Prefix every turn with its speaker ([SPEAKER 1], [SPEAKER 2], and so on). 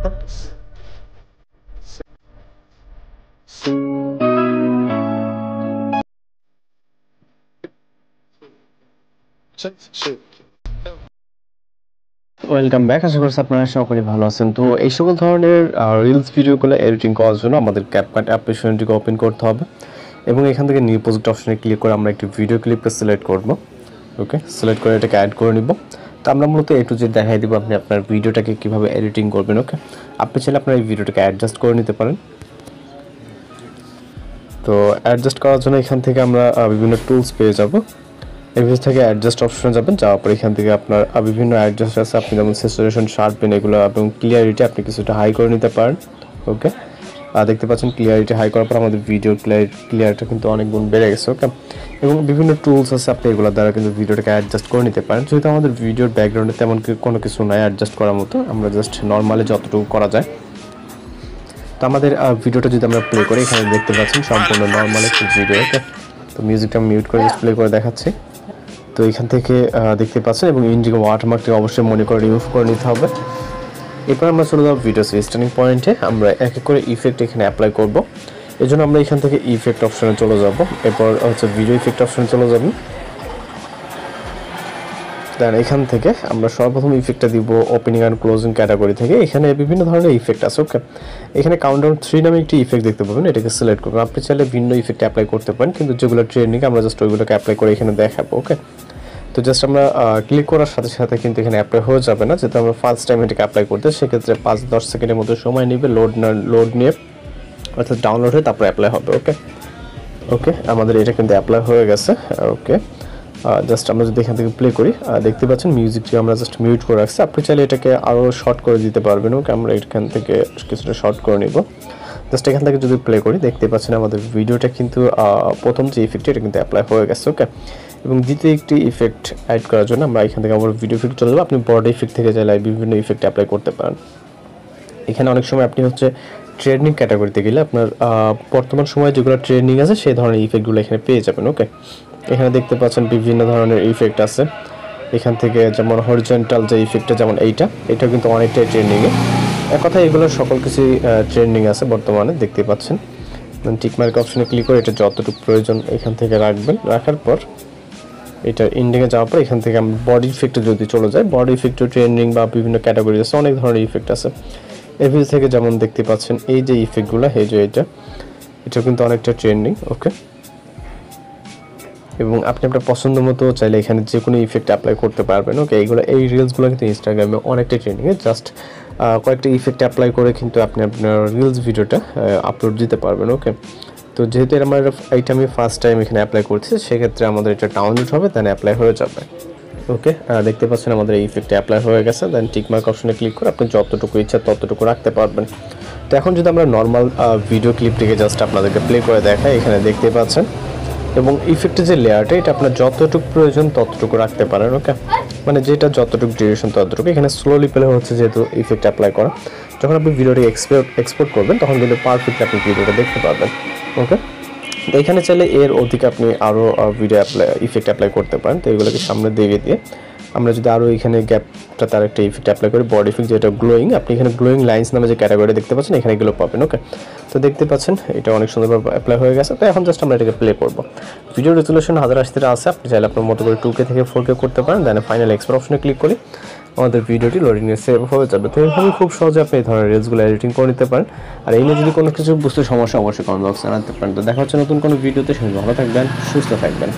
[SPEAKER 1] Welcome back. আশা করছি আপনারা সকলে ভালো আছেন। তো এই সকল ধরনের রিলস ভিডিওগুলো এডিটিং করার জন্য আমাদের ক্যাপকাট অ্যাপ্লিকেশনটিকে ওপেন করতে হবে এবং এখান থেকে নিউ প্রজেক্ট অপশনে ক্লিক করে আমরা একটি ভিডিও ক্লিপকে সিলেক্ট করব। ওকে, সিলেক্ট করে এটাকে অ্যাড করে নিব। তো আমরা মূলত A to Z দেখাই দিব আপনি আপনার ভিডিওটাকে কীভাবে এডিটিং করবেন। ওকে, আপনি চাইলে আপনার এই ভিডিওটাকে অ্যাডজাস্ট করে নিতে পারেন। তো অ্যাডজাস্ট করার জন্য এখান থেকে আমরা বিভিন্ন টুলস পেয়ে যাব। এর থেকে অ্যাডজাস্ট অপশনে যাবেন, যাওয়ার পর এখান থেকে আপনার বিভিন্ন অ্যাডজাস্ট আছে। আপনি যেমন স্যাচুরেশন, শার্পেন এগুলো এবং ক্লিয়ারিটি আপনি কিছুটা হাই করে নিতে পারেন। ওকে, দেখতে পাচ্ছেন ক্লিয়ারিটি হাই করার পর আমাদের ভিডিও ক্লিয়ারিটি কিন্তু অনেক গুণ বেড়ে গেছে। ওকে, এবং বিভিন্ন টুলস আছে, আপনি এগুলোর দ্বারা কিন্তু ভিডিওটাকে অ্যাডজাস্ট করে নিতে পারেন। যেহেতু আমাদের ভিডিওর ব্যাকগ্রাউন্ডে তেমন কোনো কিছু নাই অ্যাডজাস্ট করার মতো, আমরা জাস্ট নর্মালি যতটুকু করা যায়। তো আমাদের ভিডিওটা যদি আমরা প্লে করি, এখানে দেখতে পাচ্ছেন সম্পূর্ণ নর্মাল একটি ভিডিও। ওকে, তো মিউজিকটা মিউট করে প্লে করে দেখাচ্ছি। তো এখান থেকে দেখতে পাচ্ছেন এবং ইন্ডিগো ওয়াটারমার্কটি অবশ্যই মনে করে রিমুভ করে নিতে হবে। এরপর আমরা চলে যাব ভিডিও স্টার্টিং পয়েন্টে। আমরা এক এক করে ইফেক্ট এখানে অ্যাপ্লাই করব। এই জন্য আমরা এখান থেকে ইফেক্ট অপশনে চলে যাব। এরপর হচ্ছে ভিডিও ইফেক্ট অপশনে চলে যাবেন। দেন এখান থেকে আমরা সর্বপ্রথম ইফেক্টটা দিব ওপেনিং অ্যান্ড ক্লোজিং ক্যাটাগরি থেকে। এখানে বিভিন্ন ধরনের ইফেক্ট আছে। ওকে, এখানে কাউন্টডাউন 3 নামে একটি ইফেক্ট দেখতে পাবেন, এটাকে সিলেক্ট করবেন। আপনি চাইলে ভিন্ন ইফেক্ট অ্যাপ্লাই করতে পারেন, কিন্তু যেগুলো ট্রেন্ডিং আমরা জাস্ট ওইগুলোকে অ্যাপ্লাই করে এখানে দেখাবো। ওকে, তো জাস্ট আমরা ক্লিক করার সাথে সাথে কিন্তু এখানে অ্যাপ্লাই হয়ে যাবে না, যেহেতু আমরা ফার্স্ট টাইম এটাকে অ্যাপ্লাই করতে, সেক্ষেত্রে 5-10 সেকেন্ডের মতো সময় নেবে লোড নিয়ে, অর্থাৎ ডাউনলোড হয়ে তারপরে অ্যাপ্লাই হবে। ওকে, আমাদের এটা কিন্তু অ্যাপ্লাই হয়ে গেছে। ওকে, জাস্ট আমরা যদি এখান থেকে প্লে করি, দেখতে পাচ্ছেন মিউজিকটি আমরা জাস্ট মিউট করে রাখছি। আপনি চাইলে এটাকে আরও শর্ট করে দিতে পারবেন। ওকে, আমরা এখান থেকে কিছুটা শর্ট করে নিব। জাস্ট এখান থেকে যদি প্লে করি, দেখতে পাচ্ছেন আমাদের ভিডিওটা কিন্তু প্রথম যে ইফেক্টটি এটা কিন্তু অ্যাপ্লাই হয়ে গেছে। ওকে, এবং দ্বিতীয় একটি ইফেক্ট অ্যাড করার জন্য আমরা এখান থেকে আবার ভিডিও ইফেক্ট চলে যাবো। আপনি বডি ইফেক্ট থেকে চাইলে বিভিন্ন ইফেক্ট অ্যাপ্লাই করতে পারেন। এখানে অনেক সময় আপনি হচ্ছে ট্রেন্ডিং ক্যাটাগরিতে গেলে আপনার বর্তমান সময়ে যেগুলো ট্রেন্ডিং আছে সেই ধরনের ইফেক্টগুলো এখানে পেয়ে যাবেন। ওকে, এখানে দেখতে পাচ্ছেন বিভিন্ন ধরনের ইফেক্ট আছে। এখান থেকে যেমন হরিজন্টাল যে ইফেক্টটা, যেমন এইটা কিন্তু অনেকটাই ট্রেন্ডিংয়ে। এক কথায় এগুলো সকল কিছুই ট্রেন্ডিং আছে বর্তমানে, দেখতে পাচ্ছেন। টিকমার্ক অপশনে ক্লিক করে এটা যতটুকু প্রয়োজন এখান থেকে রাখবেন। রাখার পর এটা ইন্ডিংয়ে যাওয়ার পর এখান থেকে আমরা বডি ইফেক্টে যদি চলে যায়, বডি ইফেক্টও ট্রেন্ডিং বা বিভিন্ন ক্যাটাগরি আছে, অনেক ধরনের ইফেক্ট আছে। এভিল থেকে যেমন দেখতে পাচ্ছেন এই যে ইফেক্টগুলো, এই যে এটা কিন্তু অনেকটা ট্রেন্ডিং। ওকে, এবং আপনি আপনার পছন্দ মতো চাইলে এখানে যে কোনো ইফেক্ট অ্যাপ্লাই করতে পারবেন। ওকে, এই রিলসগুলো কিন্তু ইনস্টাগ্রামে অনেকটাই ট্রেন্ডিংয়ে। জাস্ট কয়েকটা ইফেক্ট অ্যাপ্লাই করে কিন্তু আপনি আপনার রিলস ভিডিওটা আপলোড দিতে পারবেন। ওকে, তো যেহেতু এইটা আমি ফার্স্ট টাইম এখানে অ্যাপ্লাই করছি, সেক্ষেত্রে আমাদের এটা ডাউনলোড হবে, দেন অ্যাপ্লাই হয়ে যাবে। ওকে, দেখতে পাচ্ছেন আমাদের এই ইফেক্টটা অ্যাপ্লাই হয়ে গেছে। দেন টিকমার্ক অপশনে ক্লিক করে আপনি যতটুকু ইচ্ছা ততটুকু রাখতে পারবেন। তো এখন যদি আমরা নর্মাল ভিডিও ক্লিপটিকে জাস্ট আপনাদেরকে প্লে করে দেখাই, এখানে দেখতে পাচ্ছেন, এবং ইফেক্টের যে লেয়ারটা এটা আপনার যতটুকু প্রয়োজন ততটুকু রাখতে পারেন। ওকে, মানে যেটা যতটুকু ডিউরেশন ততটুকু। এখানে স্লোলি প্লে হচ্ছে যেহেতু ইফেক্ট অ্যাপ্লাই করা। যখন আপনি ভিডিওটি এক্সপোর্ট করবেন তখন কিন্তু পারফেক্ট আপনি ভিডিওটা দেখতে পারবেন। ওকে, তো এখানে চাইলে এর অধিক আপনি আরও ভিডিও ইফেক্ট অ্যাপ্লাই করতে পারেন। তো এগুলোকে সামনে দিয়ে আমরা যদি আরও এখানে গ্যাপটা তার একটা ইফেক্ট অ্যাপ্লাই করি, বডি ইফেক্ট যেটা গ্লোয়িং, আপনি এখানে গ্লোয়িং লাইন্স নামে যে ক্যাটাগরি দেখতে পাচ্ছেন এখানে এগুলো পাবেন। ওকে, তো দেখতে পাচ্ছেন এটা অনেক সুন্দরভাবে অ্যাপ্লাই হয়ে গেছে। তো এখন জাস্ট আমরা এটাকে প্লে করবো। ভিডিও রেজুলেশন 1080 আছে, আপনি চাইলে আপনার মতো করে 2K থেকে 4K করতে পারেন। দেন ফাইনাল এক্সপোর্ট অপশনে ক্লিক করি, আমাদের ভিডিওটি লোডিংয়ে সেভ হয়ে যাবে। তো এইভাবে খুব সহজে আপনি এই ধরনের রিলসগুলো এডিটিং করে নিতে পারেন। আর এই নিয়ে যদি কোনো কিছু বুঝতে সমস্যা অবশ্যই কমেন্ট বক্সে জানাতে পারেন। তো দেখা হচ্ছে নতুন কোনো ভিডিওতে। সবাই ভালো থাকবেন, সুস্থ থাকবেন।